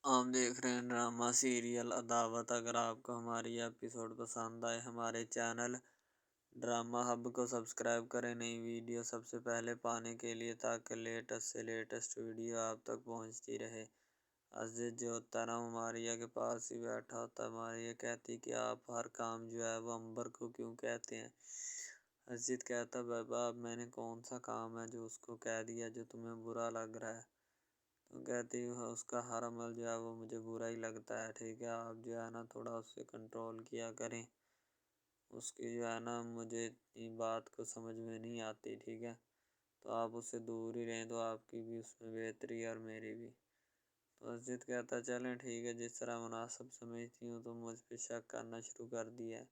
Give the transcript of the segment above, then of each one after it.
آپ دیکھ رہے ہیں ڈرامہ سیریل عداوت۔ اگر آپ کو ہماری ایپیسوڈ پسند آئے ہمارے چینل ڈرامہ ہب کو سبسکرائب کریں نئی ویڈیو سب سے پہلے پانے کے لیے، تاکہ لیٹسٹ سے لیٹسٹ ویڈیو آپ تک پہنچتی رہے۔ عزیز جو ہوتا ہے نا ماریا کے پاس ہی بیٹھا ہوتا ہے، ماریا کہتی کہ آپ ہر کام جو ہے وہ امبر کو کیوں کہتے ہیں؟ عزیز کہتا بابا اب میں نے کون سا کام ہے جو اس کو کہہ دیا جو تمہیں برا لگ رہا ہے؟ تو کہتی اس کا ہر عمل جو ہے وہ مجھے برا ہی لگتا ہے، ٹھیک ہے آپ جو ہے نا تھوڑا اس سے کنٹرول کیا کریں، اس کی جو ہے نا مجھے اتنی بات کو سمجھ میں نہیں آتی، ٹھیک ہے تو آپ اس سے دور ہی رہیں تو آپ کی بھی اس میں بہتری ہے اور میری بھی۔ تو عزیز کہتا چلیں ٹھیک ہے، جس طرح مناسب سمجھتی ہوں تو مجھ پہ شک کرنا شروع کر دیا ہے۔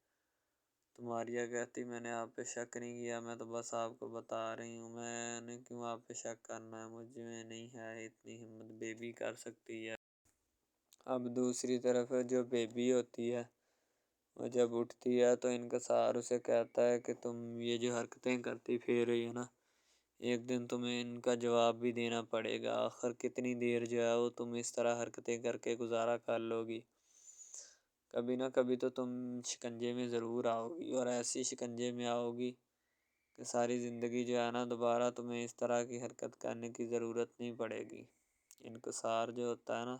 تو ماریا کہتی میں نے آپ پہ شک نہیں کیا، میں تو بس آپ کو بتا رہی ہوں، میں نے کیوں آپ پہ شک کرنا ہے، مجھ میں نہیں ہے اتنی ہمت، بیبی کر سکتی ہے۔ اب دوسری طرف جو بیبی ہوتی ہے وہ جب اٹھتی ہے تو انکسار اسے کہتا ہے کہ تم یہ جو حرکتیں کرتی پھر رہی ہو نا، ایک دن تمہیں ان کا جواب بھی دینا پڑے گا، آخر کتنی دیر جو ہے وہ تم اس طرح حرکتیں کر کے گزارا کر لو گی؟ کبھی نہ کبھی تو تم شکنجے میں ضرور آؤ گی، اور ایسی شکنجے میں آؤ گی کہ ساری زندگی جو ہے نا دوبارہ تمہیں اس طرح کی حرکت کرنے کی ضرورت نہیں پڑے گی۔ انکسار جو ہوتا ہے نا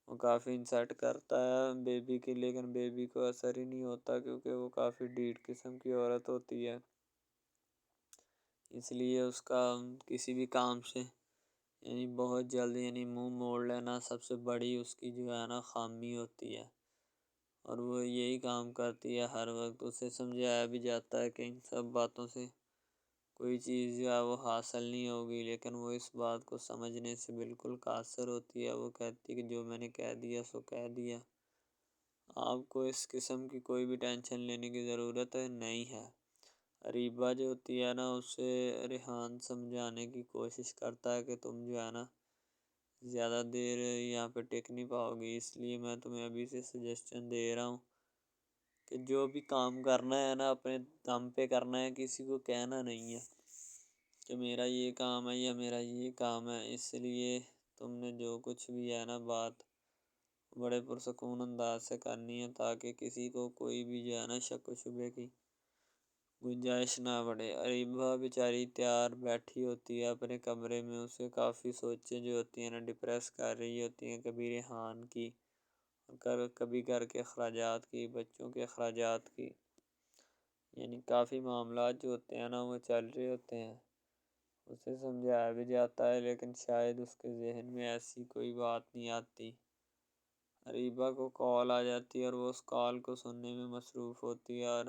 وہ کافی انسلٹ کرتا ہے بیبی کی، لیکن بیبی کو اثر ہی نہیں ہوتا کیونکہ وہ کافی ڈھیٹ قسم کی عورت ہوتی ہے، اس لیے اس کا کسی بھی کام سے یعنی بہت جلد منہ موڑ لینا سب سے بڑی اس کی جو ہے نا خامی ہوتی ہے، اور وہ یہی کام کرتی ہے ہر وقت۔ اسے سمجھایا بھی جاتا ہے کہ ان سب باتوں سے کوئی چیز جو ہے وہ حاصل نہیں ہوگی، لیکن وہ اس بات کو سمجھنے سے بالکل قاصر ہوتی ہے۔ وہ کہتی ہے کہ جو میں نے کہہ دیا سو کہہ دیا، آپ کو اس قسم کی کوئی بھی ٹینشن لینے کی ضرورت نہیں ہے۔ اریبہ جو ہوتی ہے نا اسے ریحان سمجھانے کی کوشش کرتا ہے کہ تم جو ہے نا زیادہ دیر یہاں پہ ٹک نہیں پاؤ گی، اس لیے میں تمہیں ابھی سے سجیشن دے رہا ہوں کہ جو بھی کام کرنا ہے نا اپنے دم پہ کرنا ہے، کسی کو کہنا نہیں ہے کہ میرا یہ کام ہے یا میرا یہ کام ہے۔ اس لیے تم نے جو کچھ بھی ہے نا بات بڑے پرسکون انداز سے کرنی ہے، تاکہ کسی کو کوئی بھی جو ہے نا شک و شبے کی گنجائش نہ بڑھے۔ اریبہ بیچاری تیار بیٹھی ہوتی ہے اپنے کمرے میں، اسے کافی سوچیں جو ہوتی ہیں نا ڈپریس کر رہی ہوتی ہیں، کبھی ریحان کی، کبھی گھر کے اخراجات کی، بچوں کے اخراجات کی، یعنی کافی معاملات جو ہوتے ہیں نا وہ چل رہے ہوتے ہیں۔ اسے سمجھایا بھی جاتا ہے لیکن شاید اس کے ذہن میں ایسی کوئی بات نہیں آتی۔ اریبہ کو کال آ جاتی ہے اور وہ اس کال کو سننے میں مصروف ہوتی ہے اور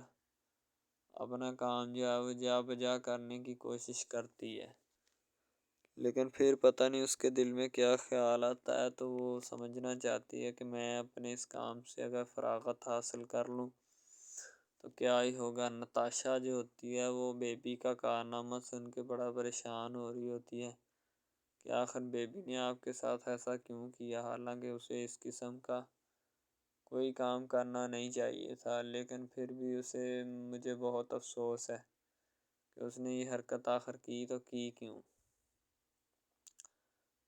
اپنا کام جو ہے وہ جا بجا کرنے کی کوشش کرتی ہے، لیکن پھر پتہ نہیں اس کے دل میں کیا خیال آتا ہے، تو وہ سمجھنا چاہتی ہے کہ میں اپنے اس کام سے اگر فراغت حاصل کر لوں تو کیا ہی ہوگا۔ نتاشا جو ہوتی ہے وہ بیبی کا کارنامہ سن کے بڑا پریشان ہو رہی ہوتی ہے کہ آخر بیبی نے آپ کے ساتھ ایسا کیوں کیا، حالانکہ اسے اس قسم کا کوئی کام کرنا نہیں چاہیے تھا، لیکن پھر بھی اسے مجھے بہت افسوس ہے کہ اس نے یہ حرکت آخر کی تو کی کیوں۔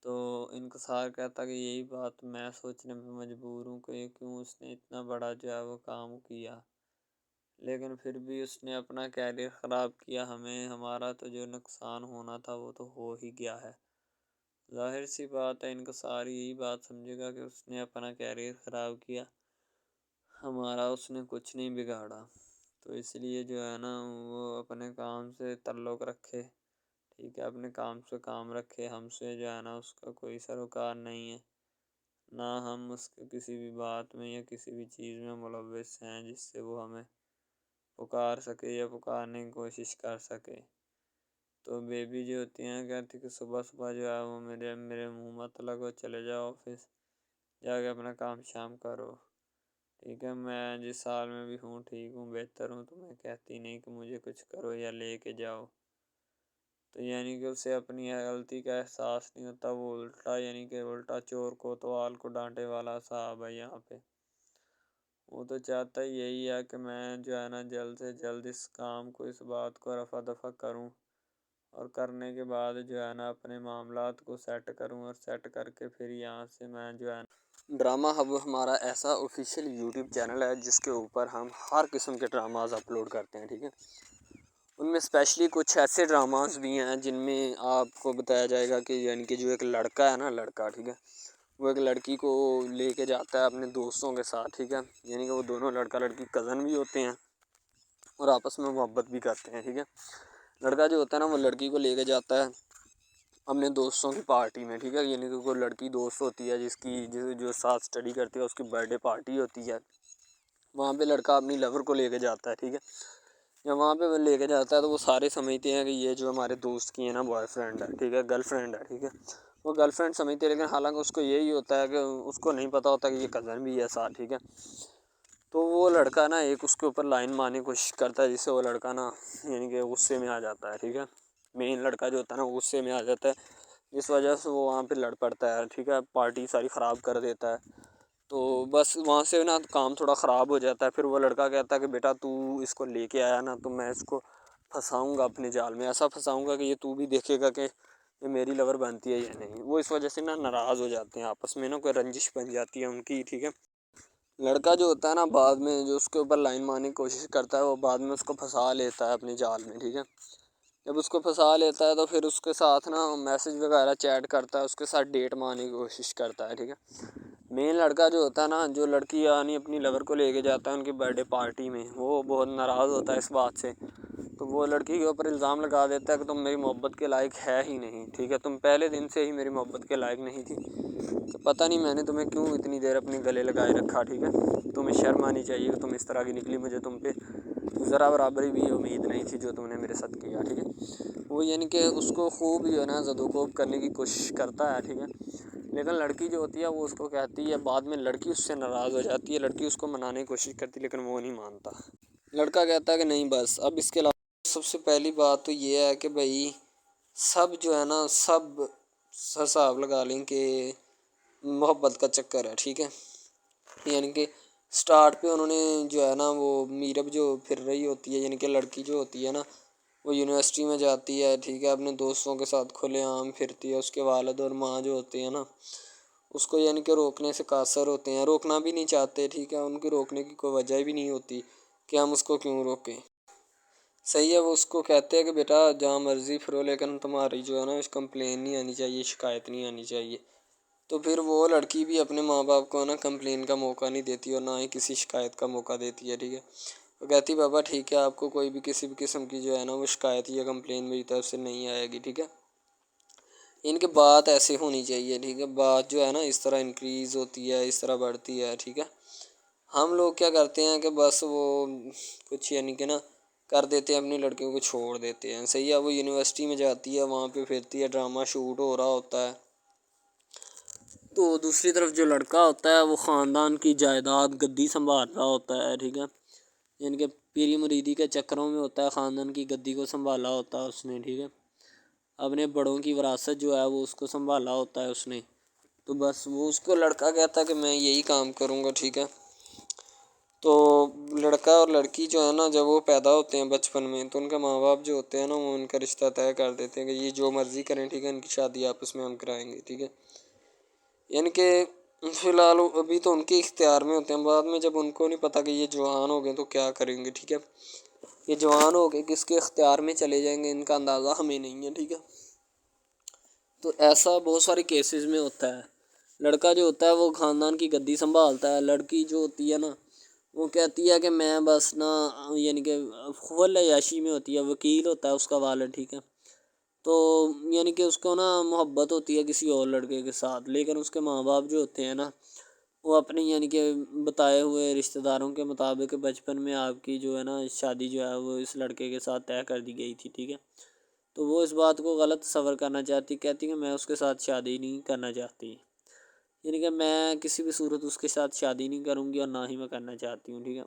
تو انکسار کہتا کہ یہی بات میں سوچنے پہ مجبور ہوں کہ کیوں اس نے اتنا بڑا جو ہے وہ کام کیا، لیکن پھر بھی اس نے اپنا کیریئر خراب کیا، ہمارا تو جو نقصان ہونا تھا وہ تو ہو ہی گیا ہے۔ ظاہر سی بات ہے انکسار یہی بات سمجھے گا کہ اس نے اپنا کیریئر خراب کیا، ہمارا اس نے کچھ نہیں بگاڑا، تو اس لیے جو ہے نا وہ اپنے کام سے تعلق رکھے، ٹھیک ہے اپنے کام سے کام رکھے، ہم سے جو ہے نا اس کا کوئی سروکار نہیں ہے، نہ ہم اس کے کسی بھی بات میں یا کسی بھی چیز میں ملوث ہیں جس سے وہ ہمیں پکار سکے یا پکارنے کی کوشش کر سکے۔ تو بیبی جو ہوتی ہیں کہتی کہ صبح صبح جو ہے وہ میرے منہ مت لگو، چلے جاؤ آفس جا کے اپنا کام شام کرو، ٹھیک ہے میں جس حال میں بھی ہوں ٹھیک ہوں بہتر ہوں، تو میں کہتی نہیں کہ مجھے کچھ کرو یا لے کے جاؤ۔ تو یعنی کہ اسے اپنی غلطی کا احساس نہیں ہوتا، وہ الٹا یعنی کہ الٹا چور کوتوال کو ڈانٹے والا صاحب ہے یہاں پہ۔ وہ تو چاہتا ہی یہی ہے کہ میں جو ہے نا جلد سے جلد اس کام کو، اس بات کو رفع دفع کروں اور کرنے کے بعد جو ہے نا اپنے معاملات کو سیٹ کروں، اور سیٹ کر کے پھر یہاں سے میں جو ہے ڈرامہ ہب ہمارا ایسا آفیشیل یوٹیوب چینل ہے جس کے اوپر ہم ہر قسم کے ڈراماز اپلوڈ کرتے ہیں، ٹھیک ہے۔ ان میں اسپیشلی کچھ ایسے ڈراماز بھی ہیں جن میں آپ کو بتایا جائے گا کہ یعنی کہ جو ایک لڑکا ہے نا، لڑکا، ٹھیک ہے، وہ ایک لڑکی کو لے کے جاتا ہے اپنے دوستوں کے ساتھ، ٹھیک ہے، یعنی کہ وہ دونوں لڑکا لڑکی کزن بھی ہوتے ہیں اور آپس میں محبت بھی کرتے ہیں، ٹھیک ہے۔ لڑکا جو ہوتا ہے نا وہ لڑکی کو لے کے جاتا ہے اپنے دوستوں کی پارٹی میں، ٹھیک ہے، یعنی کہ کوئی لڑکی دوست ہوتی ہے جو ساتھ اسٹڈی کرتی ہے، اس کی برتھ ڈے پارٹی ہوتی ہے، وہاں پہ لڑکا اپنی لور کو لے کے جاتا ہے، ٹھیک ہے۔ جب وہاں پہ وہ لے کے جاتا ہے تو وہ سارے سمجھتے ہیں کہ یہ جو ہمارے دوست کی ہے نا بوائے فرینڈ ہے، ٹھیک ہے، گرل فرینڈ ہے، ٹھیک ہے، وہ گرل فرینڈ سمجھتے ہیں، لیکن حالانکہ اس کو یہی ہوتا ہے کہ اس کو نہیں پتہ ہوتا کہ یہ کزن بھی ہے ساتھ، ٹھیک ہے۔ تو وہ لڑکا نا ایک اس کے اوپر لائن مارنے کی کوشش کرتا ہے، جس سے وہ لڑکا نا یعنی کہ غصے میں آ جاتا ہے، ٹھیک ہے، مین لڑکا جو ہوتا ہے نا غصے میں آ جاتا ہے، اس وجہ سے وہ وہاں پہ لڑ پڑتا ہے، ٹھیک ہے، پارٹی ساری خراب کر دیتا ہے۔ تو بس وہاں سے نا کام تھوڑا خراب ہو جاتا ہے، پھر وہ لڑکا کہتا ہے کہ بیٹا تو اس کو لے کے آیا نا تو میں اس کو پھنساؤں گا اپنے جال میں، ایسا پھنساؤں گا کہ یہ تو بھی دیکھے گا کہ یہ میری لور بنتی ہے یا نہیں۔ وہ اس وجہ سے نا ناراض ہو جاتے ہیں، آپس میں نا کوئی رنجش بن جاتی ہے ان کی، ٹھیک ہے۔ لڑکا جو ہوتا ہے نا بعد میں جو اس کے اوپر لائن مارنے کی کوشش کرتا ہے، وہ بعد میں اس کو پھنسا لیتا ہے اپنے جال میں، ٹھیک ہے۔ جب اس کو پھنسا لیتا ہے تو پھر اس کے ساتھ نا میسج وغیرہ چیٹ کرتا ہے، اس کے ساتھ ڈیٹ مارنے کی کوشش کرتا ہے، ٹھیک ہے۔ مین لڑکا جو ہوتا ہے نا، جو لڑکی یعنی اپنی لور کو لے کے جاتا ہے ان کی برتھ ڈے پارٹی میں، وہ بہت ناراض ہوتا ہے اس بات سے، تو وہ لڑکی کے اوپر الزام لگا دیتا ہے کہ تم میری محبت کے لائق ہے ہی نہیں، ٹھیک ہے، تم پہلے دن سے ہی میری محبت کے لائق نہیں تھی، تو پتہ نہیں میں نے تمہیں کیوں اتنی دیر اپنے گلے لگائے رکھا، ٹھیک ہے، تمہیں شرم آنی چاہیے کہ تم اس طرح کی نکلی، مجھے تم پہ ذرا برابری بھی امید نہیں تھی جو تم نے میرے ساتھ کیا، ٹھیک ہے۔ وہ یعنی کہ اس کو خوب جو ہے نا زد و کوب کرنے کی کوشش کرتا ہے، ٹھیک ہے، لیکن لڑکی جو ہوتی ہے وہ اس کو کہتی ہے، بعد میں لڑکی اس سے ناراض ہو جاتی ہے، لڑکی اس کو منانے کی کوشش کرتی ہے لیکن وہ نہیں مانتا۔ لڑکا کہتا ہے کہ نہیں بس اب اس کے علاوہ سب سے پہلی بات تو یہ ہے کہ بھائی سب جو ہے نا سب حساب لگا لیں کہ محبت کا چکر ہے، ٹھیک ہے، یعنی کہ سٹارٹ پہ انہوں نے جو ہے نا وہ میرب جو پھر رہی ہوتی ہے، یعنی کہ لڑکی جو ہوتی ہے نا وہ یونیورسٹی میں جاتی ہے، ٹھیک ہے، اپنے دوستوں کے ساتھ کھلے عام پھرتی ہے، اس کے والد اور ماں جو ہوتے ہیں نا اس کو یعنی کہ روکنے سے قاصر ہوتے ہیں، روکنا بھی نہیں چاہتے، ٹھیک ہے، ان کی روکنے کی کوئی وجہ بھی نہیں ہوتی کہ ہم اس کو کیوں روکیں، صحیح ہے۔ وہ اس کو کہتے ہیں کہ بیٹا جہاں مرضی پھرو لیکن تمہاری جو ہے نا کمپلین نہیں آنی چاہیے، شکایت نہیں آنی چاہیے، تو پھر وہ لڑکی بھی اپنے ماں باپ کو نا کمپلین کا موقع نہیں دیتی اور نہ ہی کسی شکایت کا موقع دیتی ہے، ٹھیک ہے، وہ کہتی بابا ٹھیک ہے آپ کو کوئی بھی کسی بھی قسم کی جو ہے نا وہ شکایت یا کمپلین میری طرف سے نہیں آئے گی، ٹھیک ہے، ان کی بات ایسے ہونی چاہیے، ٹھیک ہے، بات جو ہے نا اس طرح انکریز ہوتی ہے، اس طرح بڑھتی ہے، ٹھیک ہے۔ ہم لوگ کیا کرتے ہیں کہ بس وہ کچھ یعنی کہ نا کر دیتے ہیں، اپنی لڑکیوں کو چھوڑ دیتے ہیں، صحیح ہے، وہ یونیورسٹی میں جاتی ہے، وہاں پہ پھرتی ہے، ڈرامہ شوٹ ہو رہا ہوتا ہے، تو دوسری طرف جو لڑکا ہوتا ہے وہ خاندان کی جائیداد گدی سنبھال رہا ہوتا ہے، ٹھیک ہے، یعنی کہ پیری مریدی کے چکروں میں ہوتا ہے، خاندان کی گدی کو سنبھالا ہوتا ہے اس نے، ٹھیک ہے، اپنے بڑوں کی وراثت جو ہے وہ اس کو سنبھالا ہوتا ہے اس نے، تو بس وہ اس کو لڑکا کہتا ہے کہ میں یہی کام کروں گا، ٹھیک ہے۔ تو لڑکا اور لڑکی جو ہے نا جب وہ پیدا ہوتے ہیں بچپن میں تو ان کے ماں باپ جو ہوتے ہیں نا وہ ان کا رشتہ طے کر دیتے ہیں کہ یہ جو مرضی کریں، ٹھیک ہے، ان کی شادی آپس میں ہم کرائیں گے، ٹھیک ہے، یعنی کہ فی الحال ابھی تو ان کے اختیار میں ہوتے ہیں، بعد میں جب ان کو نہیں پتہ کہ یہ جوان ہو گئے تو کیا کریں گے، ٹھیک ہے، یہ جوان ہو کے کس کے اختیار میں چلے جائیں گے ان کا اندازہ ہمیں نہیں ہے، ٹھیک ہے۔ تو ایسا بہت سارے کیسز میں ہوتا ہے، لڑکا جو ہوتا ہے وہ خاندان کی گدی سنبھالتا ہے، لڑکی جو ہوتی ہے نا وہ کہتی ہے کہ میں بس نا یعنی کہ خول عیاشی میں ہوتی ہے، وکیل ہوتا ہے اس کا والد، ٹھیک ہے، تو یعنی کہ اس کو نا محبت ہوتی ہے کسی اور لڑکے کے ساتھ، لیکن اس کے ماں باپ جو ہوتے ہیں نا وہ اپنی یعنی کہ بتائے ہوئے رشتہ داروں کے مطابق بچپن میں آپ کی جو ہے نا شادی جو ہے وہ اس لڑکے کے ساتھ طے کر دی گئی تھی، ٹھیک ہے، تو وہ اس بات کو غلط تصور کرنا چاہتی، کہتی کہ میں اس کے ساتھ شادی نہیں کرنا چاہتی، یعنی کہ میں کسی بھی صورت اس کے ساتھ شادی نہیں کروں گی اور نہ ہی میں کرنا چاہتی ہوں، ٹھیک ہے،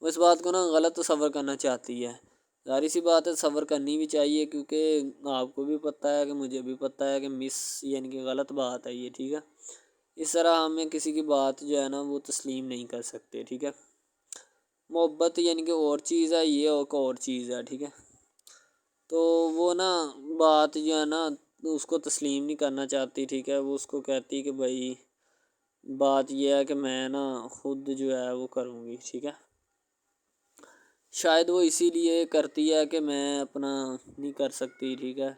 وہ اس بات کو نا غلط تصور کرنا چاہتی ہے، ظاہر سی بات ہے صبر کرنی بھی چاہیے کیونکہ آپ کو بھی پتہ ہے کہ مجھے بھی پتہ ہے کہ یعنی کہ غلط بات ہے یہ، ٹھیک ہے، اس طرح ہمیں کسی کی بات جو ہے نا وہ تسلیم نہیں کر سکتے، ٹھیک ہے، محبت یعنی کہ اور چیز ہے، یہ اور چیز ہے، ٹھیک ہے، تو وہ نا بات جو ہے نا اس کو تسلیم نہیں کرنا چاہتی، ٹھیک ہے، وہ اس کو کہتی کہ بھائی بات یہ ہے کہ میں نا خود جو ہے وہ کروں گی، ٹھیک ہے۔ شاید وہ اسی لیے کرتی ہے کہ میں اپنا نہیں کر سکتی، ٹھیک ہے،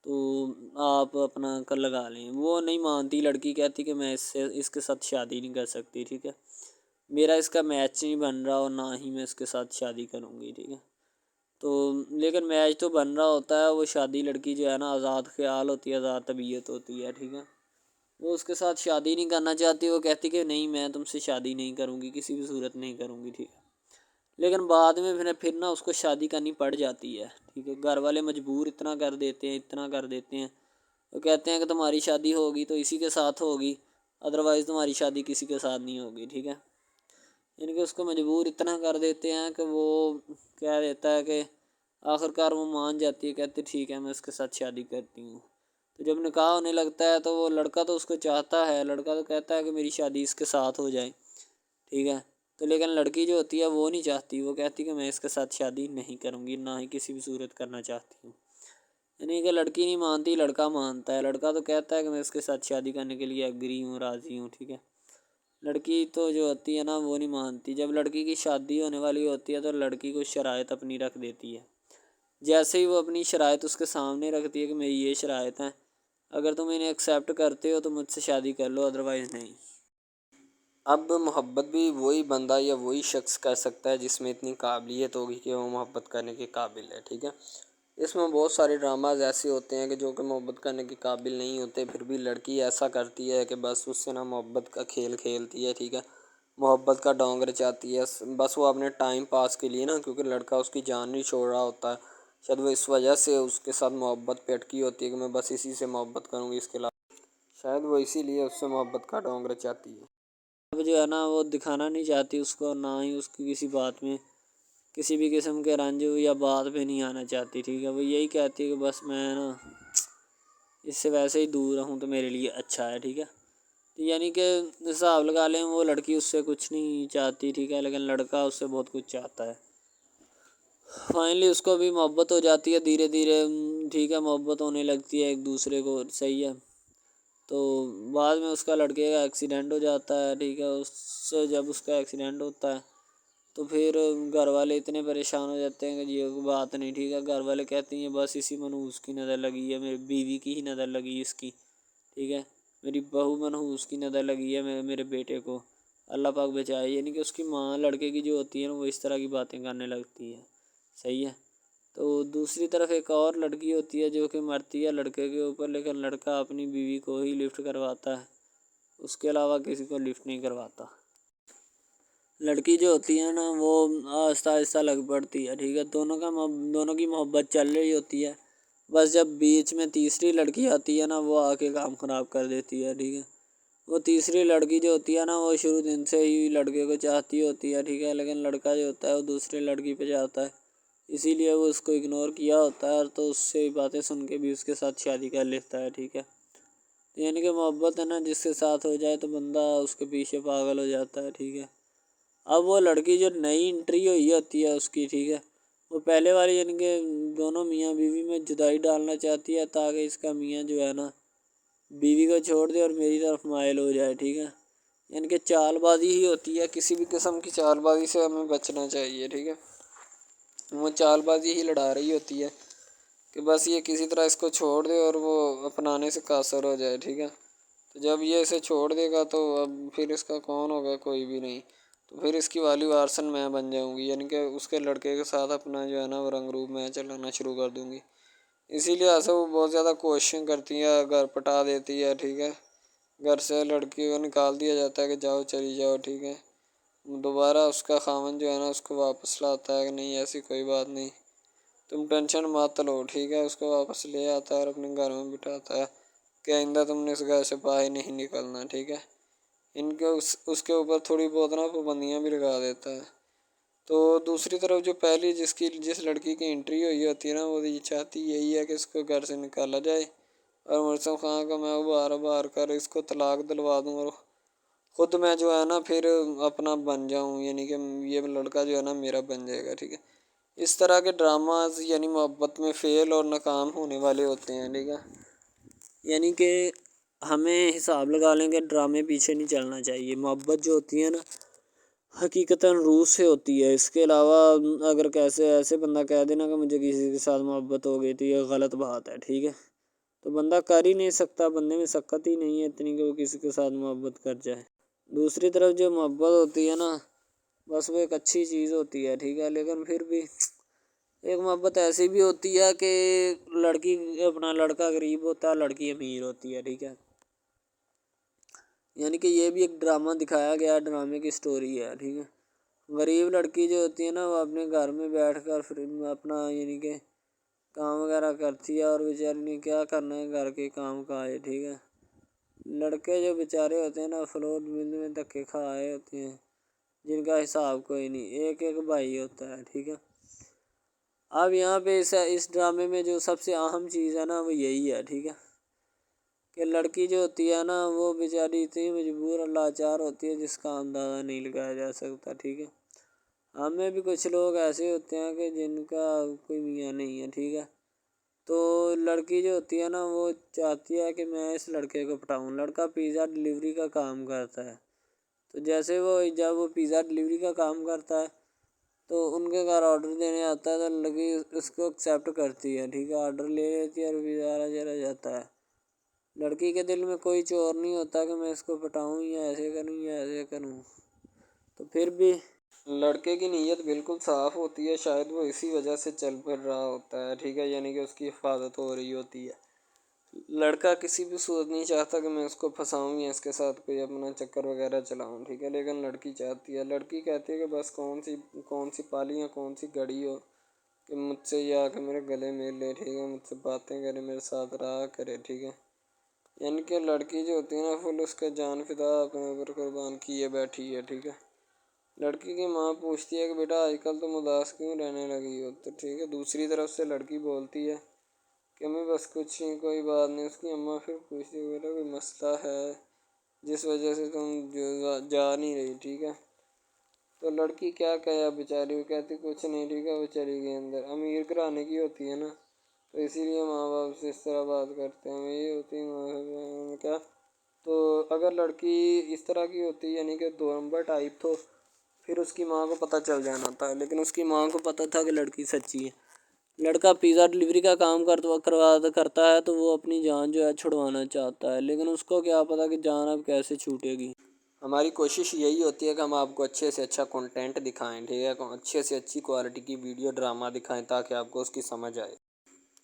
تو آپ اپنا کر لگا لیں۔ وہ نہیں مانتی، لڑکی کہتی کہ میں اس کے ساتھ شادی نہیں کر سکتی، ٹھیک ہے، میرا اس کا میچ نہیں بن رہا اور نہ ہی میں اس کے ساتھ شادی کروں گی، ٹھیک ہے۔ تو لیکن میچ تو بن رہا ہوتا ہے، وہ شادی لڑکی جو ہے نا آزاد خیال ہوتی ہے، آزاد طبیعت ہوتی ہے، ٹھیک ہے، وہ اس کے ساتھ شادی نہیں کرنا چاہتی، وہ کہتی کہ نہیں میں تم سے شادی نہیں کروں گی، کسی بھی صورت نہیں کروں گی، ٹھیک ہے۔ لیکن بعد میں پھر نا اس کو شادی کرنی پڑ جاتی ہے، ٹھیک ہے، گھر والے مجبور اتنا کر دیتے ہیں، وہ کہتے ہیں کہ تمہاری شادی ہوگی تو اسی کے ساتھ ہوگی، ادروائز تمہاری شادی کسی کے ساتھ نہیں ہوگی، ٹھیک ہے۔ یعنی کہ اس کو مجبور اتنا کر دیتے ہیں کہ وہ کہہ دیتا ہے کہ آخر کار وہ مان جاتی ہے، کہتے ٹھیک ہے میں اس کے ساتھ شادی کرتی ہوں۔ تو جب نکاح ہونے لگتا ہے تو وہ لڑکا تو اس کو چاہتا ہے، لڑکا تو کہتا ہے کہ میری شادی اس کے ساتھ ہو جائے، ٹھیک ہے، تو لیکن لڑکی جو ہوتی ہے وہ نہیں چاہتی، وہ کہتی کہ میں اس کے ساتھ شادی نہیں کروں گی، نہ ہی کسی بھی صورت کرنا چاہتی ہوں۔ یعنی کہ لڑکی نہیں مانتی، لڑکا مانتا ہے، لڑکا تو کہتا ہے کہ میں اس کے ساتھ شادی کرنے کے لیے ایگری ہوں، راضی ہوں، ٹھیک ہے۔ لڑکی تو جو ہوتی ہے نا وہ نہیں مانتی، جب لڑکی کی شادی ہونے والی ہوتی ہے تو لڑکی کو شرائط اپنی رکھ دیتی ہے، جیسے ہی وہ اپنی شرائط اس کے سامنے رکھتی ہے کہ میری یہ شرائط ہیں، اگر تم انہیں ایکسیپٹ کرتے ہو تو مجھ سے شادی کر لو، ادروائز نہیں۔ اب محبت بھی وہی بندہ یا وہی شخص کر سکتا ہے جس میں اتنی قابلیت ہوگی کہ وہ محبت کرنے کے قابل ہے، ٹھیک ہے۔ اس میں بہت سارے ڈراماز ایسے ہوتے ہیں کہ جو کہ محبت کرنے کے قابل نہیں ہوتے، پھر بھی لڑکی ایسا کرتی ہے کہ بس اس سے نا محبت کا کھیل کھیلتی ہے، ٹھیک ہے، محبت کا ڈونگ رچاتی ہے، بس وہ اپنے ٹائم پاس کے لیے نا، کیونکہ لڑکا اس کی جان نہیں چھوڑ رہا ہوتا ہے، شاید وہ اس وجہ سے اس کے ساتھ محبت پہ اٹکی ہوتی ہے کہ میں بس اسی سے محبت کروں گی، اس کے علاوہ شاید وہ اسی لیے اس سے محبت کا ڈونگ رچاتی ہے۔ اب جو ہے نا وہ دکھانا نہیں چاہتی اس کو، نہ ہی اس کی کسی بات میں کسی بھی قسم کے رنج یا بات پہ نہیں آنا چاہتی، ٹھیک ہے، وہ یہی کہتی ہے کہ بس میں نا اس سے ویسے ہی دور رہوں تو میرے لیے اچھا ہے، ٹھیک ہے۔ یعنی کہ حساب لگا لیں وہ لڑکی اس سے کچھ نہیں چاہتی، ٹھیک ہے، لیکن لڑکا اس سے بہت کچھ چاہتا ہے۔ فائنلی اس کو بھی محبت ہو جاتی ہے دھیرے دھیرے، ٹھیک ہے، محبت ہونے لگتی ہے ایک دوسرے کو، صحیح ہے۔ تو بعد میں اس کا لڑکے کا ایکسیڈنٹ ہو جاتا ہے، ٹھیک ہے، اس سے جب اس کا ایکسیڈنٹ ہوتا ہے تو پھر گھر والے اتنے پریشان ہو جاتے ہیں کہ یہ بات نہیں، ٹھیک ہے، گھر والے کہتے ہیں بس اسی منحوس کی نظر لگی ہے، میری بیوی کی ہی نظر لگی اس کی، ٹھیک ہے، میری بہو منحوس کی نظر لگی ہے میرے بیٹے کو، اللہ پاک بچائے۔ یعنی کہ اس کی ماں لڑکے کی جو ہوتی ہے نا وہ اس طرح کی باتیں کرنے لگتی ہے، صحیح ہے۔ تو دوسری طرف ایک اور لڑکی ہوتی ہے جو کہ مرتی ہے لڑکے کے اوپر، لیکن لڑکا اپنی بیوی کو ہی لفٹ کرواتا ہے، اس کے علاوہ کسی کو لفٹ نہیں کرواتا۔ لڑکی جو ہوتی ہے نا وہ آہستہ آہستہ لگ پڑتی ہے، ٹھیک ہے، دونوں کی محبت چل رہی ہوتی ہے، بس جب بیچ میں تیسری لڑکی آتی ہے نا وہ آ کے کام خراب کر دیتی ہے، ٹھیک ہے۔ وہ تیسری لڑکی جو ہوتی ہے نا وہ شروع دن سے ہی لڑکے کو چاہتی ہوتی ہے، ٹھیک ہے، لیکن لڑکا جو ہوتا ہے وہ دوسرے لڑکی پہ جاتا ہے، اسی لیے وہ اس کو اگنور کیا ہوتا ہے، تو اس سے باتیں سن کے بھی اس کے ساتھ شادی کر لیتا ہے، ٹھیک ہے۔ یعنی کہ محبت ہے نا جس کے ساتھ ہو جائے تو بندہ اس کے پیچھے پاگل ہو جاتا ہے، ٹھیک ہے۔ اب وہ لڑکی جو نئی انٹری ہوئی ہوتی ہے اس کی، ٹھیک ہے، وہ پہلے والی یعنی کہ دونوں میاں بیوی میں جدائی ڈالنا چاہتی ہے تاکہ اس کا میاں جو ہے نا بیوی کو چھوڑ دے اور میری طرف مائل ہو جائے، ٹھیک ہے۔ یعنی کہ چال بازی ہی ہوتی ہے، کسی بھی قسم کی چال بازی سے ہمیں بچنا چاہیے، ٹھیک ہے۔ وہ چال بازی ہی لڑا رہی ہوتی ہے کہ بس یہ کسی طرح اس کو چھوڑ دے اور وہ اپنانے سے قاصر ہو جائے، ٹھیک ہے۔ تو جب یہ اسے چھوڑ دے گا تو اب پھر اس کا کون ہوگا، کوئی بھی نہیں، تو پھر اس کی والی وارثن میں بن جاؤں گی، یعنی کہ اس کے لڑکے کے ساتھ اپنا جو ہے نا وہ رنگ روپ میں چلانا شروع کر دوں گی۔ اسی لیے سے وہ بہت زیادہ کوششیں کرتی ہے، گھر پٹا دیتی ہے، ٹھیک ہے، گھر سے لڑکی کو نکال دیا جاتا ہے کہ جاؤ چلی جاؤ، ٹھیک ہے۔ دوبارہ اس کا خاوند جو ہے نا اس کو واپس لاتا ہے کہ نہیں ایسی کوئی بات نہیں، تم ٹینشن مت لو، ٹھیک ہے، اس کو واپس لے آتا ہے اور اپنے گھر میں بٹھاتا ہے کہ آئندہ تم نے اس گھر سے باہر نہیں نکلنا، ٹھیک ہے۔ ان کے اس کے اوپر تھوڑی بہت نا پابندیاں بھی لگا دیتا ہے۔ تو دوسری طرف جو پہلی جس لڑکی کی انٹری ہوئی ہوتی ہے نا وہ یہ چاہتی یہی ہے کہ اس کو گھر سے نکالا جائے اور مرسم خان کا میں بار کر اس کو طلاق دلوا دوں اور خود میں جو ہے نا پھر اپنا بن جاؤں، یعنی کہ یہ لڑکا جو ہے نا میرا بن جائے گا، ٹھیک ہے۔ اس طرح کے ڈراماز یعنی محبت میں فیل اور ناکام ہونے والے ہوتے ہیں، ٹھیک ہے. یعنی کہ ہمیں حساب لگا لیں کہ ڈرامے پیچھے نہیں چلنا چاہیے. محبت جو ہوتی ہے نا حقیقتاً روح سے ہوتی ہے. اس کے علاوہ اگر ایسے بندہ کہہ دینا کہ مجھے کسی کے ساتھ محبت ہو گئی تھی، یہ غلط بات ہے، ٹھیک ہے. تو بندہ کر ہی نہیں سکتا، بندے میں سکت ہی نہیں ہے اتنی کہ وہ کسی کے ساتھ محبت کر جائے. دوسری طرف جو محبت ہوتی ہے نا بس وہ ایک اچھی چیز ہوتی ہے، ٹھیک ہے. لیکن پھر بھی ایک محبت ایسی بھی ہوتی ہے کہ لڑکا غریب ہوتا ہے، لڑکی امیر ہوتی ہے، ٹھیک ہے. یعنی کہ یہ بھی ایک ڈرامہ دکھایا گیا، ڈرامے کی سٹوری ہے، ٹھیک ہے. غریب لڑکی جو ہوتی ہے نا وہ اپنے گھر میں بیٹھ کر پھر اپنا یعنی کہ کام وغیرہ کرتی ہے، اور بیچاری نے کیا کرنا ہے گھر کے کام کائے، ٹھیک ہے. لڑکے جو بیچارے ہوتے ہیں نا فلوٹ مل میں دھکے کھائے ہوتے ہیں، جن کا حساب کوئی نہیں، ایک بھائی ہوتا ہے، ٹھیک ہے. اب یہاں پہ اس ڈرامے میں جو سب سے اہم چیز ہے نا وہ یہی ہے، ٹھیک ہے، کہ لڑکی جو ہوتی ہے نا وہ بیچاری اتنی مجبور اور لاچار ہوتی ہے جس کا اندازہ نہیں لگایا جا سکتا، ٹھیک ہے. ہمیں بھی کچھ لوگ ایسے ہوتے ہیں کہ جن کا کوئی میاں نہیں ہے، ٹھیک ہے. تو لڑکی جو ہوتی ہے نا وہ چاہتی ہے کہ میں اس لڑکے کو پٹاؤں. لڑکا پیزا ڈلیوری کا کام کرتا ہے، تو جب وہ پیزا ڈلیوری کا کام کرتا ہے تو ان کے گھر آرڈر دینے آتا ہے تو لڑکی اس کو ایکسیپٹ کرتی ہے، ٹھیک ہے. آرڈر لے لیتی ہے اور پیزا چلا جاتا ہے. لڑکی کے دل میں کوئی چور نہیں ہوتا کہ میں اس کو پٹاؤں یا ایسے کروں یا ایسے کروں. تو پھر بھی لڑکے کی نیت بالکل صاف ہوتی ہے، شاید وہ اسی وجہ سے چل پھر رہا ہوتا ہے، ٹھیک ہے. یعنی کہ اس کی حفاظت ہو رہی ہوتی ہے. لڑکا کسی بھی صورت نہیں چاہتا کہ میں اس کو پھنساؤں یا اس کے ساتھ کوئی اپنا چکر وغیرہ چلاؤں، ٹھیک ہے. لیکن لڑکی چاہتی ہے، لڑکی کہتی ہے کہ بس کون سی پالی یا کون سی گڑی ہو کہ مجھ سے یا کہ میرے گلے مل لے، ٹھیک ہے، مجھ سے باتیں کرے، میرے ساتھ رہا کرے، ٹھیک ہے. یعنی کہ لڑکی جو ہوتی ہے نا فل اس کا جان فدا اپنے اوپر قربان کیے بیٹھی ہے، ٹھیک ہے. لڑکی کی ماں پوچھتی ہے کہ بیٹا آج کل تم اداس کیوں رہنے لگی ہو، تو ٹھیک ہے. دوسری طرف سے لڑکی بولتی ہے کہ میں بس کچھ نہیں، کوئی بات نہیں. اس کی اماں پھر پوچھتی ہے بیٹا کوئی مسئلہ ہے جس وجہ سے تم جا نہیں رہی، ٹھیک ہے. تو لڑکی کیا کہے بیچاری، وہ کہتی کچھ نہیں، ٹھیک ہے. وہ چلی گئی اندر. امیر گھرانے کی ہوتی ہے نا تو اسی لیے ماں باپ سے اس طرح بات کرتے ہیں. یہ ہوتی ہے کیا. تو اگر لڑکی اس طرح کی ہوتی یعنی کہ دو نمبر ٹائپ تو پھر اس کی ماں کو پتہ چل جانا تھا. لیکن اس کی ماں کو پتہ تھا کہ لڑکی سچی ہے. لڑکا پیزا ڈلیوری کا کام کرتا ہے تو وہ اپنی جان جو ہے چھڑوانا چاہتا ہے، لیکن اس کو کیا پتہ کہ جان اب کیسے چھوٹے گی. ہماری کوشش یہی ہوتی ہے کہ ہم آپ کو اچھے سے اچھا کنٹینٹ دکھائیں، ٹھیک ہے، اچھے سے اچھی کوالٹی کی ویڈیو ڈرامہ دکھائیں تاکہ آپ کو اس کی سمجھ آئے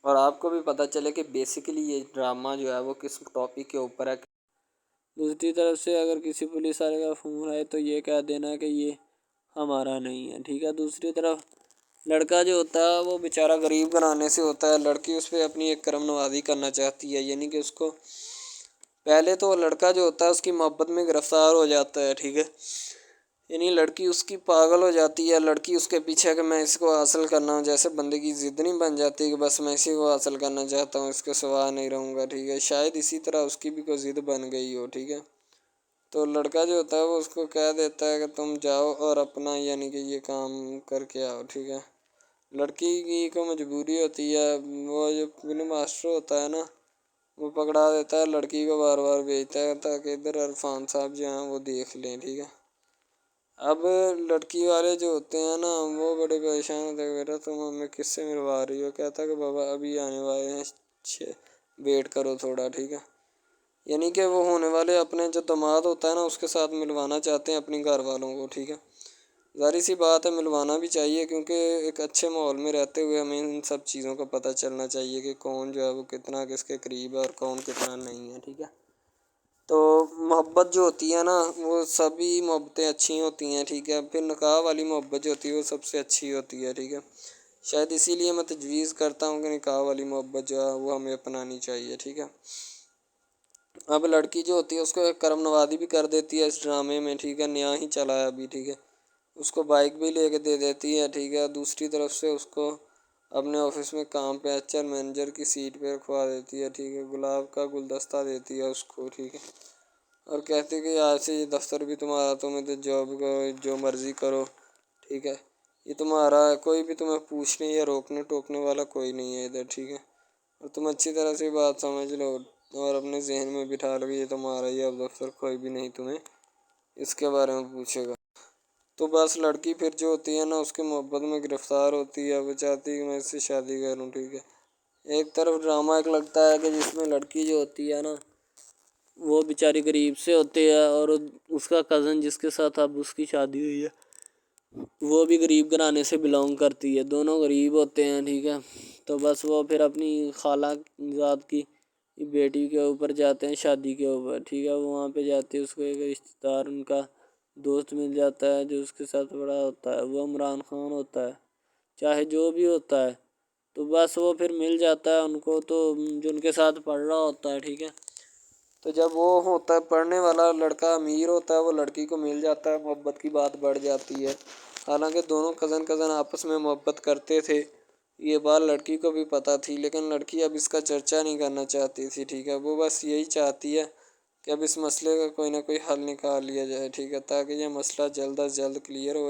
اور آپ کو بھی پتہ چلے کہ بیسیکلی یہ ڈرامہ جو ہے وہ کس ٹاپک کے اوپر ہے. دوسری طرف سے اگر کسی پولیس والے کا فون آئے تو یہ کہہ دینا کہ یہ ہمارا نہیں ہے، ٹھیک ہے. دوسری طرف لڑکا جو ہوتا ہے وہ بیچارہ غریب گھرانے سے ہوتا ہے. لڑکی اس پہ اپنی ایک کرم نوازی کرنا چاہتی ہے، یعنی کہ اس کو پہلے تو لڑکا جو ہوتا ہے اس کی محبت میں گرفتار ہو جاتا ہے، ٹھیک ہے. یعنی لڑکی اس کی پاگل ہو جاتی ہے. لڑکی اس کے پیچھے کہ میں اس کو حاصل کرنا ہوں، جیسے بندے کی ضد نہیں بن جاتی کہ بس میں اسی کو حاصل کرنا چاہتا ہوں، اس کے سوا نہیں رہوں گا، ٹھیک ہے. شاید اسی طرح اس کی بھی کوئی ضد بن گئی ہو، ٹھیک ہے. تو لڑکا جو ہوتا ہے وہ اس کو کہہ دیتا ہے کہ تم جاؤ اور اپنا یعنی کہ یہ کام کر کے آؤ، ٹھیک ہے. لڑکی کی کو مجبوری ہوتی ہے. وہ جو فلم ماسٹر ہوتا ہے نا وہ پکڑا دیتا ہے لڑکی کو، بار بار بھیجتا ہے تاکہ ادھر عرفان صاحب جو ہیں وہ دیکھ لیں، ٹھیک ہے. اب لڑکی والے جو ہوتے ہیں نا وہ بڑے پریشان ہوتے ہیں، بیٹا تم ہمیں کس سے ملوا رہی ہو. کہتا ہے کہ بابا ابھی آنے والے ہیں، ویٹ کرو تھوڑا، ٹھیک ہے. یعنی کہ وہ ہونے والے اپنے جو داماد ہوتا ہے نا اس کے ساتھ ملوانا چاہتے ہیں اپنی گھر والوں کو، ٹھیک ہے. ظاہر سی بات ہے ملوانا بھی چاہیے، کیونکہ ایک اچھے ماحول میں رہتے ہوئے ہمیں ان سب چیزوں کا پتہ چلنا چاہیے کہ کون جو ہے وہ کتنا کس کے قریب ہے اور کون کتنا نہیں ہے، ٹھیک ہے. تو محبت جو ہوتی ہے نا وہ سبھی محبتیں اچھی ہوتی ہیں، ٹھیک ہے. پھر نکاح والی محبت جو ہوتی ہے وہ سب سے اچھی ہوتی ہے، ٹھیک ہے. شاید اسی لیے میں تجویز کرتا ہوں کہ نکاح والی محبت جو ہے وہ ہمیں اپنانی چاہیے، ٹھیک ہے. اب لڑکی جو ہوتی ہے اس کو ایک کرم نوازی بھی کر دیتی ہے اس ڈرامے میں، ٹھیک ہے. نیا ہی چلا ہے ابھی، ٹھیک ہے. اس کو بائک بھی لے کے دے دیتی ہے، ٹھیک ہے. دوسری طرف سے اس کو اپنے آفس میں کام پہ ایچ آر مینیجر کی سیٹ پہ رکھوا دیتی ہے، ٹھیک ہے. گلاب کا گلدستہ دیتی ہے اس کو، ٹھیک ہے. اور کہتی ہے کہ آج سے یہ دفتر بھی تمہارا، تمہیں تو جاب کو جو مرضی کرو، ٹھیک ہے. یہ تمہارا ہے، کوئی بھی تمہیں پوچھنے یا روکنے ٹوکنے والا کوئی نہیں ہے ادھر، ٹھیک ہے؟ اور تم اچھی طرح سے بات سمجھ لو اور اپنے ذہن میں بٹھا لو کہ یہ تمہارا ہی اب دفتر، کوئی بھی نہیں تمہیں اس کے بارے میں پوچھے گا۔ تو بس لڑکی پھر جو ہوتی ہے نا اس کے محبت میں گرفتار ہوتی ہے، وہ چاہتی ہے کہ میں اس سے شادی کروں، ٹھیک ہے؟ ایک طرف ڈرامہ ایک لگتا ہے کہ جس میں لڑکی جو ہوتی ہے نا وہ بیچاری غریب سے ہوتی ہے، اور اس کا کزن جس کے ساتھ اب اس کی شادی ہوئی ہے وہ بھی غریب گھرانے سے بلانگ کرتی ہے، دونوں غریب ہوتے ہیں، ٹھیک ہے؟ تو بس وہ پھر اپنی خالہ ذات کی بیٹی کے اوپر جاتے ہیں شادی کے اوپر، ٹھیک ہے؟ وہ وہاں پہ جاتے ہیں، اس کو ایک رشتہ دار ان کا دوست مل جاتا ہے جو اس کے ساتھ بڑا ہوتا ہے، وہ عمران خان ہوتا ہے، چاہے جو بھی ہوتا ہے، تو بس وہ پھر مل جاتا ہے ان کو، تو جو ان کے ساتھ پڑھ رہا ہوتا ہے، ٹھیک ہے؟ تو جب وہ ہوتا ہے پڑھنے والا لڑکا امیر ہوتا ہے، وہ لڑکی کو مل جاتا ہے، محبت کی بات بڑھ جاتی ہے، حالانکہ دونوں کزن آپس میں محبت کرتے تھے، یہ بات لڑکی کو بھی پتہ تھی، لیکن لڑکی اب اس کا چرچا نہیں کرنا چاہتی تھی، ٹھیک ہے؟ وہ بس یہی چاہتی ہے کہ اب اس مسئلے کا کوئی نہ کوئی حل نکال لیا جائے، ٹھیک ہے؟ تاکہ یہ مسئلہ جلد از جلد کلیئر ہو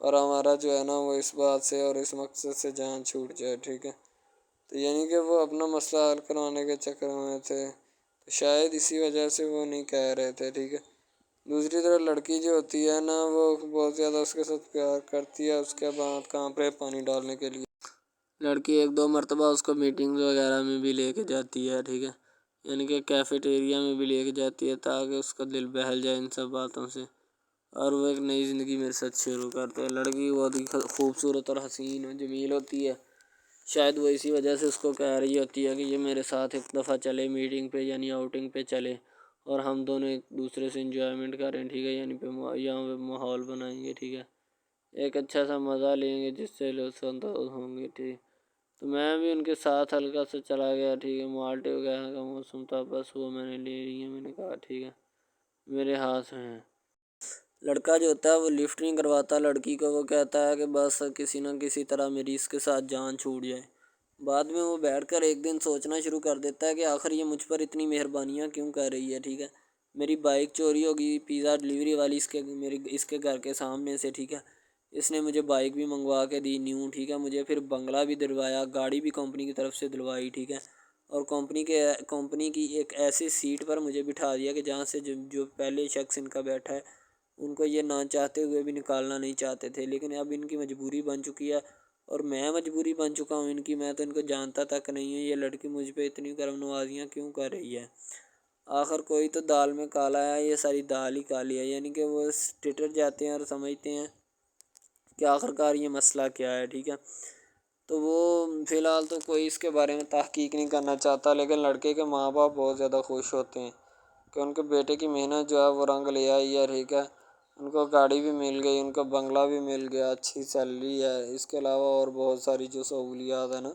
اور ہمارا جو ہے نا وہ اس بات سے اور اس مقصد سے جان چھوٹ جائے، ٹھیک ہے؟ تو یعنی کہ وہ اپنا مسئلہ حل کروانے کے چکر میں تھے، تو شاید اسی وجہ سے وہ نہیں کہہ رہے تھے، ٹھیک ہے؟ دوسری طرف لڑکی جو ہوتی ہے نا وہ بہت زیادہ اس کے ساتھ پیار کرتی ہے، اس کے بعد کہاں پہ پانی ڈالنے کے لیے لڑکی ایک دو مرتبہ اس کو میٹنگز وغیرہ میں بھی لے کے جاتی ہے، ٹھیک ہے؟ یعنی کہ کیفیٹیریا میں بھی لے کے جاتی ہے تاکہ اس کا دل بہل جائے ان سب باتوں سے، اور وہ ایک نئی زندگی میرے ساتھ شروع کرتے ہیں۔ لڑکی بہت ہی خوبصورت اور حسین اور جمیل ہوتی ہے، شاید وہ اسی وجہ سے اس کو کہہ رہی ہوتی ہے کہ یہ میرے ساتھ ایک دفعہ چلے میٹنگ پہ، یعنی آؤٹنگ پہ چلے، اور ہم دونوں ایک دوسرے سے انجوائمنٹ کریں، ٹھیک ہے؟ یعنی یہاں پہ ماحول بنائیں گے، ٹھیک ہے؟ ایک اچھا سا مزہ لیں گے جس سے لطف اندوز ہوں گے، ٹھیک؟ تو میں بھی ان کے ساتھ ہلکا سا چلا گیا، ٹھیک ہے؟ مالٹے وغیرہ کا موسم تھا، بس وہ میں نے لے لی ہے، میں نے کہا ٹھیک ہے میرے ہاتھ میں ہے۔ لڑکا جو ہوتا ہے وہ لفٹ نہیں کرواتا لڑکی کو، وہ کہتا ہے کہ بس کسی نہ کسی طرح میری اس کے ساتھ جان چھوٹ جائے۔ بعد میں وہ بیٹھ کر ایک دن سوچنا شروع کر دیتا ہے کہ آخر یہ مجھ پر اتنی مہربانیاں کیوں کر رہی ہے، ٹھیک ہے؟ میری بائک چوری ہوگی، پیزا ڈلیوری والی اس کے گھر کے سامنے سے، ٹھیک ہے؟ اس نے مجھے بائک بھی منگوا کے دی نیو، ٹھیک ہے؟ مجھے پھر بنگلہ بھی دلوایا، گاڑی بھی کمپنی کی طرف سے دلوائی، ٹھیک ہے؟ اور کمپنی کی ایک ایسی سیٹ پر مجھے بٹھا دیا کہ جہاں سے جو پہلے شخص ان کا بیٹھا ہے ان کو یہ نہ چاہتے ہوئے بھی نکالنا نہیں چاہتے تھے، لیکن اب ان کی مجبوری بن چکی ہے، اور میں مجبوری بن چکا ہوں ان کی، میں تو ان کو جانتا تک نہیں ہوں، یہ لڑکی مجھ پہ اتنی کرم نوازیاں کیوں کر رہی ہے؟ آخر کوئی تو دال میں کالا ہے، یہ ساری دال ہی کالی ہے، یعنی کہ وہ ٹٹر جاتے ہیں اور سمجھتے ہیں کہ آخر کار یہ مسئلہ کیا ہے، ٹھیک ہے؟ تو وہ فی الحال تو کوئی اس کے بارے میں تحقیق نہیں کرنا چاہتا، لیکن لڑکے کے ماں باپ بہت زیادہ خوش ہوتے ہیں کہ ان کے بیٹے کی محنت جو ہے وہ رنگ لے آئی ہے، ٹھیک ہے؟ ان کو گاڑی بھی مل گئی، ان کو بنگلہ بھی مل گیا، اچھی سیلری ہے، اس کے علاوہ اور بہت ساری جو سہولیات ہیں نا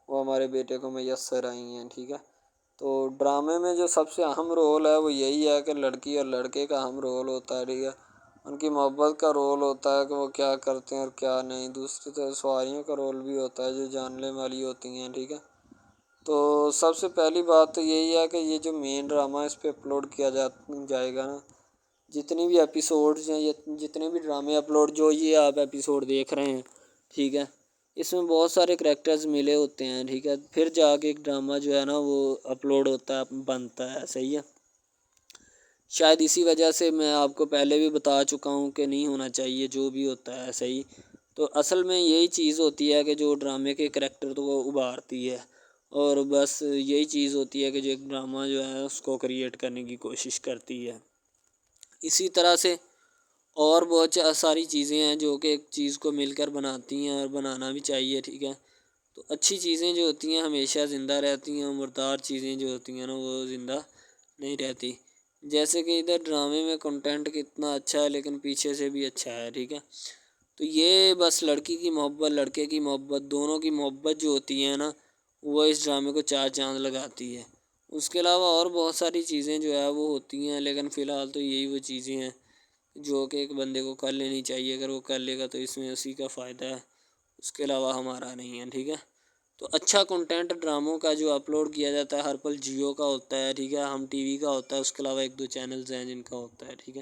وہ ہمارے بیٹے کو میسر آئی ہیں، ٹھیک ہے؟ تو ڈرامے میں جو سب سے اہم رول ہے وہ یہی ہے کہ لڑکی اور لڑکے کا اہم رول ہوتا ہے، ٹھیک ہے؟ ان کی محبت کا رول ہوتا ہے کہ وہ کیا کرتے ہیں اور کیا نہیں، دوسری طرف سواریوں کا رول بھی ہوتا ہے جو جاننے والی ہوتی ہیں، ٹھیک ہے؟ تو سب سے پہلی بات تو یہی ہے کہ یہ جو مین ڈرامہ اس پہ اپلوڈ کیا جائے گا نا، جتنی بھی ایپیسوڈز ہیں یا جتنے بھی ڈرامے اپلوڈ جو یہ آپ ایپیسوڈ دیکھ رہے ہیں، ٹھیک ہے؟ اس میں بہت سارے کریکٹرز ملے ہوتے ہیں، ٹھیک ہے؟ پھر جا کے ایک ڈرامہ جو ہے نا وہ اپلوڈ ہوتا ہے، بنتا ہے، صحیح ہے؟ شاید اسی وجہ سے میں آپ کو پہلے بھی بتا چکا ہوں کہ نہیں ہونا چاہیے جو بھی ہوتا ہے، صحیح؟ تو اصل میں یہی چیز ہوتی ہے کہ جو ڈرامے کے کریکٹر تو وہ ابھارتی ہے، اور بس یہی چیز ہوتی ہے کہ جو ایک ڈرامہ جو ہے اس کو کریٹ کرنے کی کوشش کرتی ہے۔ اسی طرح سے اور بہت ساری چیزیں ہیں جو کہ ایک چیز کو مل کر بناتی ہیں اور بنانا بھی چاہیے، ٹھیک ہے؟ تو اچھی چیزیں جو ہوتی ہیں ہمیشہ زندہ رہتی ہیں، مردار چیزیں جو ہوتی ہیں نا وہ زندہ نہیں رہتی، جیسے کہ ادھر ڈرامے میں کنٹینٹ کتنا اچھا ہے لیکن پیچھے سے بھی اچھا ہے، ٹھیک ہے؟ تو یہ بس لڑکی کی محبت لڑکے کی محبت دونوں کی محبت جو ہوتی ہے نا وہ اس ڈرامے کو چار چاند لگاتی ہے۔ اس کے علاوہ اور بہت ساری چیزیں جو ہے وہ ہوتی ہیں، لیکن فی الحال تو یہی وہ چیزیں ہیں جو کہ ایک بندے کو کر لینی چاہیے، اگر وہ کر لے گا تو اس میں اسی کا فائدہ ہے، اس کے علاوہ ہمارا نہیں ہے، ٹھیک ہے؟ تو اچھا کنٹینٹ ڈراموں کا جو اپلوڈ کیا جاتا ہے ہر پل جیو کا ہوتا ہے، ٹھیک ہے؟ ہم ٹی وی کا ہوتا ہے، اس کے علاوہ ایک دو چینلز ہیں جن کا ہوتا ہے، ٹھیک ہے؟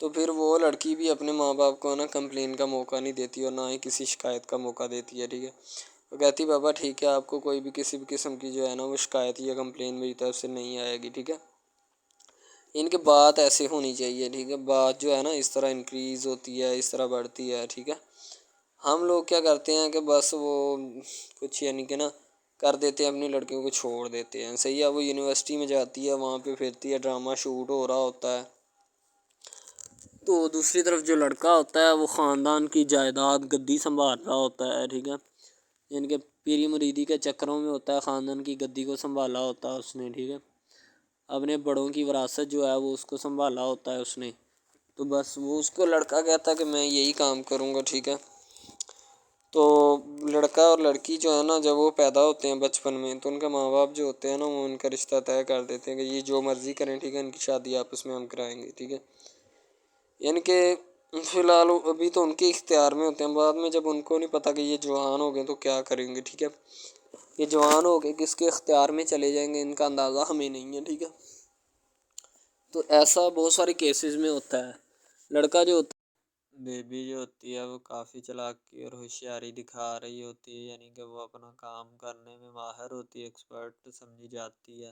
تو پھر وہ لڑکی بھی اپنے ماں باپ کو نا کمپلین کا موقع نہیں دیتی اور نہ ہی کسی شکایت کا موقع دیتی ہے، ٹھیک ہے۔ وہ کہتی بابا ٹھیک ہے، آپ کو کوئی بھی کسی بھی قسم کی جو ہے نا وہ شکایت یا کمپلین میری طرف سے نہیں آئے گی، ٹھیک ہے۔ ان کے بات ایسے ہونی چاہیے، ٹھیک ہے، بات جو ہے نا اس طرح انکریز ہوتی ہے، اس طرح بڑھتی ہے، ٹھیک ہے۔ ہم لوگ کیا کرتے ہیں کہ بس وہ کچھ یعنی کہ نا کر دیتے ہیں، اپنی لڑکیوں کو چھوڑ دیتے ہیں، صحیح ہے۔ وہ یونیورسٹی میں جاتی ہے، وہاں پہ پھرتی ہے، ڈرامہ شوٹ ہو رہا ہوتا ہے، تو دوسری طرف جو لڑکا ہوتا ہے وہ خاندان کی جائیداد گدی سنبھال رہا ہوتا ہے، ٹھیک ہے، یعنی کہ پیری مریدی کے چکروں میں ہوتا ہے، خاندان کی گدی کو سنبھالا ہوتا ہے اس نے، ٹھیک ہے، اپنے بڑوں کی وراثت جو ہے وہ اس کو سنبھالا ہوتا ہے اس نے، تو بس وہ اس کو لڑکا کہتا ہے کہ میں یہی کام کروں گا، ٹھیک ہے۔ تو لڑکا اور لڑکی جو ہے نا جب وہ پیدا ہوتے ہیں بچپن میں، تو ان کے ماں باپ جو ہوتے ہیں نا وہ ان کا رشتہ طے کر دیتے ہیں کہ یہ جو مرضی کریں، ٹھیک ہے، ان کی شادی آپس میں ہم کرائیں گے، ٹھیک ہے۔ یعنی کہ فی الحال ابھی تو ان کے اختیار میں ہوتے ہیں، بعد میں جب ان کو نہیں پتہ کہ یہ جوان ہو گئے تو کیا کریں گے، ٹھیک ہے، یہ جوان ہو کے کس کے اختیار میں چلے جائیں گے ان کا اندازہ ہمیں نہیں ہے، ٹھیک ہے۔ تو ایسا بہت سارے کیسز میں ہوتا ہے۔ لڑکا جو ہوتا بیبی جو ہوتی ہے وہ کافی چالاکی اور ہوشیاری دکھا رہی ہوتی ہے، یعنی کہ وہ اپنا کام کرنے میں ماہر ہوتی ہے، ایکسپرٹ سمجھی جاتی ہے،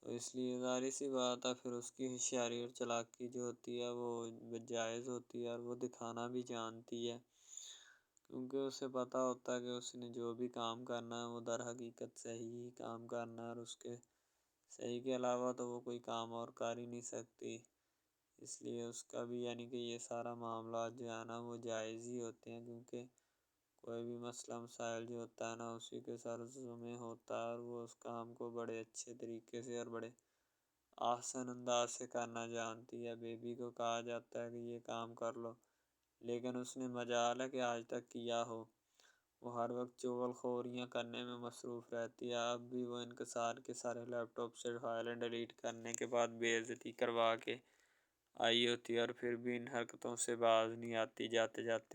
تو اس لیے ظاہر سی بات ہے پھر اس کی ہوشیاری اور چالاکی جو ہوتی ہے وہ جائز ہوتی ہے، اور وہ دکھانا بھی جانتی ہے، کیونکہ اسے پتہ ہوتا ہے کہ اس نے جو بھی کام کرنا ہے وہ در حقیقت صحیح ہی کام کرنا ہے، اور اس کے صحیح کے علاوہ تو وہ کوئی کام اور کر ہی نہیں سکتی، اس لیے اس کا بھی یعنی کہ یہ سارا معاملات جو ہے نا وہ جائز ہی ہوتے ہیں، کیونکہ کوئی بھی مسئلہ مسائل جو ہوتا ہے نا اسی کے سرزوں میں ہوتا ہے، اور وہ اس کام کو بڑے اچھے طریقے سے اور بڑے آسان انداز سے کرنا جانتی ہے۔ بیبی کو کہا جاتا ہے کہ یہ کام کر لو، لیکن اس نے مجال ہے کہ آج تک کیا ہو، وہ ہر وقت چغل خوریاں کرنے میں مصروف رہتی ہے۔ اب بھی وہ انکسار کے سارے لیپ ٹاپ سے فائلیں ڈیلیٹ کرنے کے بعد بے عزتی کروا کے آئی ہوتی ہے، اور پھر بھی ان حرکتوں سے باز نہیں آتی، جاتے جاتے